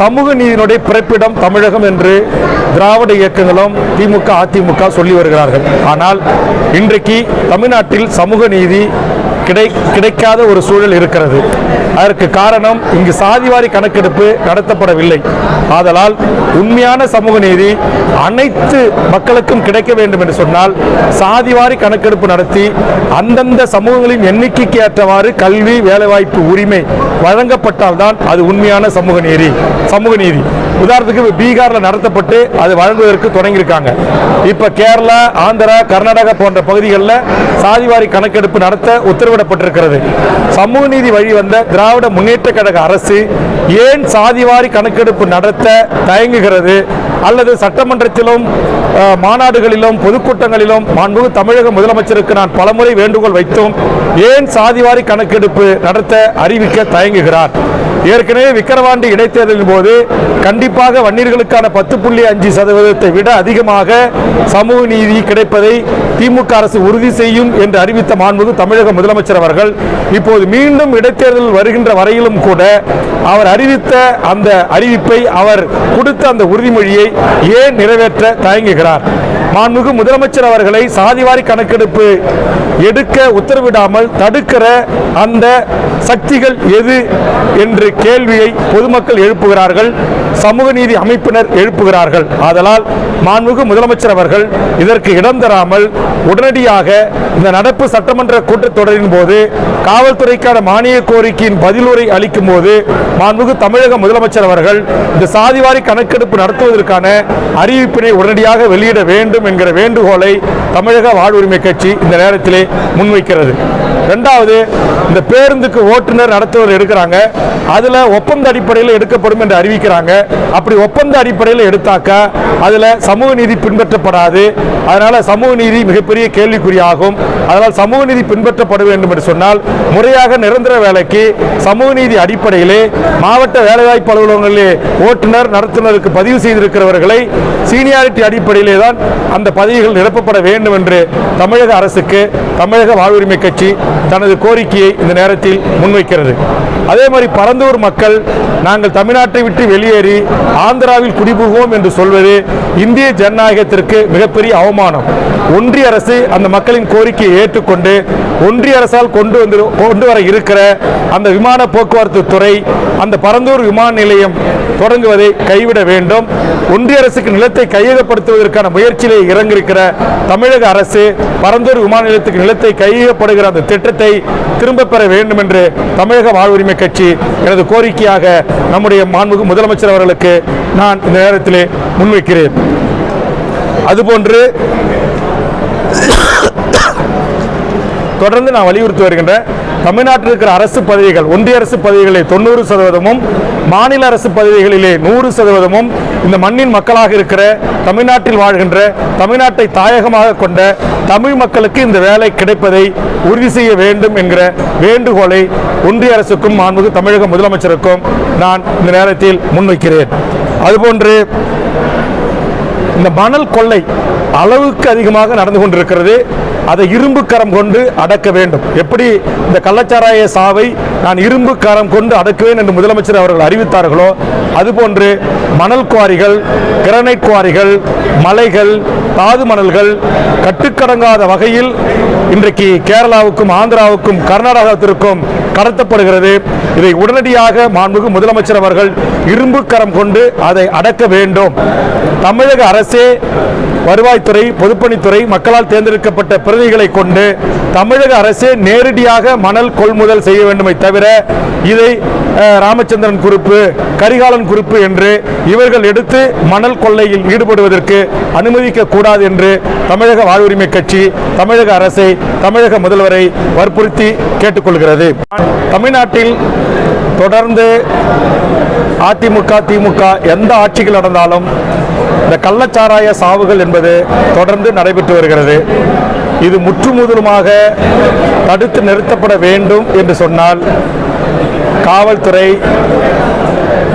சமூக நீதியினுடைய பிறப்பிடம் தமிழகம் என்று திராவிட இயக்கங்களும் திமுக அதிமுக சொல்லி வருகிறார்கள். ஆனால் இன்றைக்கு தமிழ்நாட்டில் சமூக நீதி கிடைக்காத ஒரு சூழல் இருக்கிறது. அதற்கு காரணம் இங்கு சாதிவாரி கணக்கெடுப்பு நடத்தப்படவில்லை. ஆதலால் உண்மையான சமூக நீதி அனைத்து மக்களுக்கும் கிடைக்க வேண்டும் என்று சொன்னால் சாதிவாரி கணக்கெடுப்பு நடத்தி அந்தந்த சமூகங்களின் எண்ணிக்கைக்கு ஏற்றவாறு கல்வி வேலைவாய்ப்பு உரிமை வழங்கப்பட்டால்தான் அது உண்மையான சமூக நீதி. உதாரணத்துக்கு பீகாரில் நடத்தப்பட்டு அது வழங்குவதற்கு தொடங்கியிருக்காங்க. இப்ப கேரளா, ஆந்திரா, கர்நாடகா போன்ற பகுதிகளில் சாதிவாரி கணக்கெடுப்பு நடத்த உத்தரவிடப்பட்டிருக்கிறது. சமூக நீதி வழி வந்த திராவிட முன்னேற்ற கழக அரசு ஏன் சாதிவாரி கணக்கெடுப்பு நடத்த தயங்குகிறது? அல்லது சட்டமன்றத்திலும் மாநாடுகளிலும் பொதுக்கூட்டங்களிலும் மாண்புமிகு தமிழக முதலமைச்சருக்கு நான் பலமுறை வேண்டுகோள் வைத்தோம். ஏன் சாதிவாரி கணக்கெடுப்பு நடத்த அறிவிக்க தயங்குகிறார்? ஏற்கனவே விக்கிரவாண்டி இடைத்தேர்தலின் போது கண்டிப்பாக வன்னியர்களுக்கான 10.5% விட அதிகமாக சமூக நீதி கிடைப்பதை திமுக அரசு உறுதி செய்யும் என்று அறிவித்த மாண்புமிகு தமிழக முதலமைச்சர் அவர்கள் இப்போது மீண்டும் இடைத்தேர்தல் வருகின்ற வரையிலும் கூட அவர் அறிவித்த அந்த அறிவிப்பை, அவர் கொடுத்த அந்த உறுதிமொழியை ஏன் நிறைவேற்ற தயங்குகிறார்? மாண்புமிகு முதலமைச்சர் அவர்களை சாதிவாரி கணக்கெடுப்பு எடுக்க உத்தரவிடாமல் தடுக்கிற அந்த சக்திகள் எது என்ற கேள்வியை பொதுமக்கள் எழுப்புகிறார்கள், சமூக நீதி அமைப்பினர் எழுப்புகிறார்கள். ஆதலால் மாண்புமிகு முதலமைச்சர் அவர்கள் இதற்கு இடம் தராமல் உடனடியாக இந்த நடப்பு சட்டமன்ற கூட்டத்தொடரின் போது காவல்துறைக்கான மானிய கோரிக்கையின் பதிலுரை அளிக்கும் போது மாண்புமிகு தமிழக முதலமைச்சர் அவர்கள் இந்த சாதிவாரி கணக்கெடுப்பு நடத்துவதற்கான அறிவிப்பினை உடனடியாக வெளியிட வேண்டும் என்கிற வேண்டுகோளை தமிழக வாழ்வுரிமை கட்சி இந்த நேரத்திலே முன்வைக்கிறது. இரண்டாவது, இந்த பேருந்துக்கு ஓட்டுநர் நடத்துவர் எடுக்கிறாங்க, அதுல ஒப்பந்த அடிப்படையில் எடுக்கப்படும் என்று அறிவிக்கிறாங்க. அப்படி ஒப்பந்த அடிப்படையில் எடுத்தாக்கா அதுல சமூக நீதி பின்பற்றப்படாது. அதனால சமூக நீதி மிகப்பெரிய கேள்விக்குறியாகும். அதனால் சமூக நீதி பின்பற்றப்பட வேண்டும் என்று சொன்னால் முறையாக நிரந்தர வேலைக்கு சமூக நீதி அடிப்படையிலே மாவட்ட வேலைவாய்ப்பு அலுவலகங்களிலே ஓட்டுநர் நடத்துனருக்கு பதிவு செய்திருக்கிறவர்களை சீனியாரிட்டி அடிப்படையிலே தான் அந்த பதவிகள் நிரப்பப்பட வேண்டும் என்று தமிழக அரசுக்கு தமிழக வாழ்வுரிமை கட்சி தனது கோரிக்கையை இந்த நேரத்தில் முன்வைக்கிறது. அதே மாதிரி பரந்தூர் மக்கள் நாங்கள் தமிழ்நாட்டை விட்டு வெளியேறி ஆந்திராவில் குடிபுகுவோம் என்று சொல்வது இந்திய ஜனநாயகத்திற்கு மிகப்பெரிய அவமானம். ஒன்றிய அரசு அந்த மக்களின் கோரிக்கையை ஏற்றுக்கொண்டு ஒன்றிய அரசால் கொண்டு வர இருக்கிற அந்த விமான போக்குவரத்து துறை, அந்த பரந்தூர் விமான நிலையம் தொடங்குவதை கைவிட வேண்டும். ஒன்றிய அரசுக்கு நிலத்தை கையகப்படுத்துவதற்கான முயற்சியிலே இறங்கியிருக்கிற தமிழக அரசு பரந்தூர் விமான நிலையத்துக்கு நிலத்தை கையகப்படுகிற அந்த திட்டத்தை திரும்ப பெற வேண்டும் என்று தமிழக வாழ்வுரிமை கட்சி எனது கோரிக்கையாக நம்முடைய மாண்புமிகு முதலமைச்சர் அவர்களுக்கு நான் இந்த நேரத்திலே முன்வைக்கிறேன். அதுபோன்று தொடர்ந்து நான் வலியுறுத்தி வருகின்ற தமிழ்நாட்டில் இருக்கிற அரசு பதவிகள், ஒன்றிய அரசு பதவிகளில் 90%, மாநில அரசு பதவிகளிலே 100% இந்த மண்ணின் மக்களாக இருக்கிற தமிழ்நாட்டில் வாழ்கின்ற, தமிழ்நாட்டை தாயகமாக கொண்ட தமிழ் மக்களுக்கு இந்த வேலை கிடைப்பதை உறுதி செய்ய வேண்டும் என்கிற வேண்டுகோளை ஒன்றிய அரசுக்கும் மாண்புமிகு தமிழக முதலமைச்சருக்கும் நான் இந்த நேரத்தில் முன்வைக்கிறேன். அதுபோன்று இந்த மணல் கொள்ளை அளவுக்கு அதிகமாக நடந்து கொண்டிருக்கிறது. அதை இரும்பு கரம் கொண்டு அடக்க வேண்டும். எப்படி இந்த கள்ளச்சாராய சாவை நான் இரும்பு கரம் கொண்டு அடக்குவேன் என்று முதலமைச்சர் அவர்கள் அறிவித்தார்களோ அதுபோன்று மணல் குவாரிகள், கிரானைட் குவாரிகள், மலைகள், தாது மணல்கள் கட்டுக்கடங்காத வகையில் இன்றைக்கு கேரளாவுக்கும் ஆந்திராவுக்கும் கர்நாடகத்திற்கும் கடத்தப்படுகிறது. இதை உடனடியாக மாண்புமிகு முதலமைச்சர் அவர்கள் இரும்பு கரம் கொண்டு அதை அடக்க வேண்டும். தமிழக அரசே வருவாய்த்துறை, பொதுப்பணித்துறை, மக்களால் தேர்ந்தெடுக்கப்பட்ட பிரதிகளை கொண்டு தமிழக அரசே நேரடியாக மணல் கொள்முதல் செய்ய வேண்டுமே தவிர இதை ராமச்சந்திரன் குறிப்பு, கரிகாலன் குறிப்பு என்று இவர்கள் எடுத்து மணல் கொள்ளையில் ஈடுபடுவதற்கு அனுமதிக்க கூடாது என்று தமிழக வாழ்வுரிமை கட்சி தமிழக அரசை, தமிழக முதல்வரை வற்புறுத்தி கேட்டுக்கொள்கிறது. தமிழ்நாட்டில் தொடர்ந்து அதிமுக, திமுக எந்த ஆட்சிகள் நடந்தாலும் இந்த கள்ளச்சாராய சாவுகள் என்பது தொடர்ந்து நடைபெற்று வருகிறது. இது முற்றுமுதலுமாக தடுத்து நிறுத்தப்பட வேண்டும் என்று சொன்னால் காவல்துறை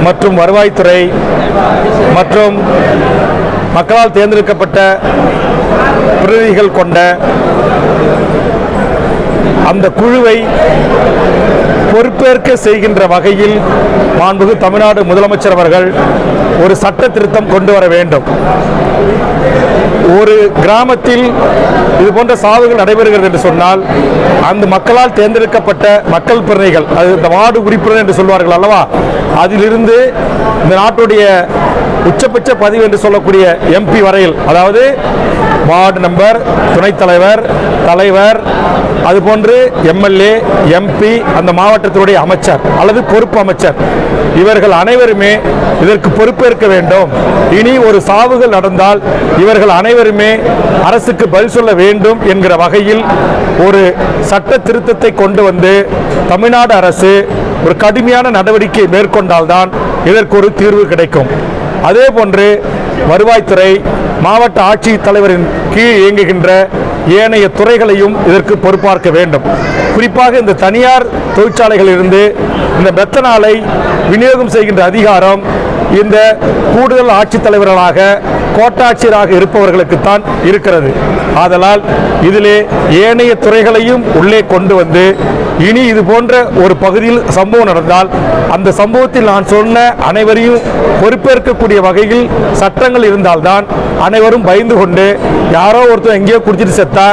மற்றும் வருவாய்த்துறை மற்றும் மக்களால் தேர்ந்தெடுக்கப்பட்ட பிரதிநிதிகள் கொண்ட அந்த குழுவை பொறுப்பேற்க செய்கின்ற வகையில் மாண்புமிகு தமிழ்நாடு முதலமைச்சர் அவர்கள் ஒரு சட்ட திருத்தம் கொண்டு வர வேண்டும். ஒரு கிராமத்தில் இது போன்ற சாவுகள் நடைபெறுகிறது என்று சொன்னால் அந்த மக்களால் தேர்ந்தெடுக்கப்பட்ட மக்கள் பிரதிநிதிகள், அது இந்த வார்டு உறுப்பினர் என்று சொல்வார்கள் அல்லவா, அதிலிருந்து இந்த நாட்டுடைய உச்சபட்ச பதிவு என்று சொல்லக்கூடிய எம்பி வரையில், அதாவது வார்டு நம்பர், துணைத் தலைவர், தலைவர், அதுபோன்று எம்எல்ஏ, எம்பி, அந்த மாவட்டத்தினுடைய அமைச்சர் அல்லது பொறுப்பு அமைச்சர், இவர்கள் அனைவருமே இதற்கு பொறுப்பேற்க வேண்டும். இனி ஒரு சாவுகள் நடந்தால் இவர்கள் அனைவருமே அரசுக்கு பதில் சொல்ல வேண்டும் என்கிற வகையில் ஒரு சட்ட திருத்தத்தை கொண்டு வந்து தமிழ்நாடு அரசு ஒரு கடுமையான நடவடிக்கை மேற்கொண்டால்தான் இதற்கு ஒரு தீர்வு கிடைக்கும். அதே போன்று வருவாய்த்துறை, மாவட்ட ஆட்சித்தலைவரின் கீழ் இயங்குகின்ற ஏனைய துறைகளையும் இதற்கு பொறுப்பாற்க வேண்டும். குறிப்பாக இந்த தனியார் தொழிற்சாலைகளிலிருந்து இந்த மெத்தனாலை விநியோகம் செய்கின்ற அதிகாரம் இந்த கூடுதல் ஆட்சித்தலைவர்களாக, கோட்டாட்சியராக இருப்பவர்களுக்குத்தான் இருக்கிறது. ஆதலால் இதிலே ஏனைய துறைகளையும் உள்ளே கொண்டு வந்து இனி இது போன்ற ஒரு பகுதியில் சம்பவம் நடந்தால் அந்த சம்பவத்தில் நான் சொன்ன அனைவரையும் பொறுப்பேற்கக்கூடிய வகையில் சட்டங்கள் இருந்தால்தான் அனைவரும் பயந்து கொண்டு, யாரோ ஒருத்தர் எங்கேயோ குடிச்சிட்டு செத்தா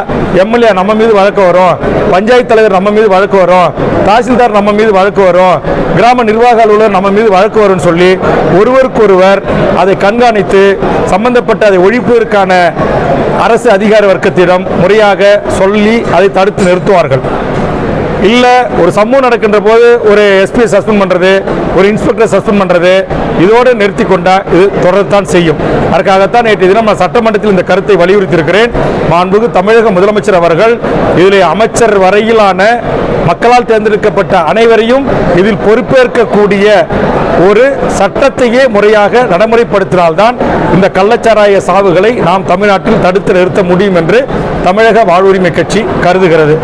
எம்எல்ஏ நம்ம மீது வழக்கு வரும், பஞ்சாயத்து தலைவர் நம்ம மீது வழக்கு வரும், தாசில்தார் நம்ம மீது வழக்கு வரும், கிராம நிர்வாக அலுவலர் நம்ம மீது வழக்கு வரும்னு சொல்லி ஒருவருக்கொருவர் அதை கண்காணித்து சம்பந்தப்பட்ட அதை ஒழிப்பதற்கான அரசு அதிகார வர்க்கத்திடம் முறையாக சொல்லி அதை தடுத்து நிறுத்துவார்கள். இல்லை ஒரு சம்பவம் நடக்கின்ற போது ஒரு எஸ்பி சஸ்பெண்ட் பண்ணுறது, ஒரு இன்ஸ்பெக்டர் சஸ்பெண்ட் பண்ணுறது, இதோடு நிறுத்தி கொண்டால் இது தொடரத்தான் செய்யும். அதற்காகத்தான் நேற்று தினம் நான் சட்டமன்றத்தில் இந்த கருத்தை வலியுறுத்தியிருக்கிறேன். மாண்புமிகு தமிழக முதலமைச்சர் அவர்கள் இதில் அமைச்சர் வரையிலான மக்களால் தேர்ந்தெடுக்கப்பட்ட அனைவரையும் இதில் பொறுப்பேற்கக்கூடிய ஒரு சட்டத்தையே முறையாக நடைமுறைப்படுத்தினால்தான் இந்த கள்ளச்சாராய சாவுகளை நாம் தமிழ்நாட்டில் தடுத்து நிறுத்த முடியும் என்று தமிழக வாழ்வுரிமை கட்சி கருதுகிறது.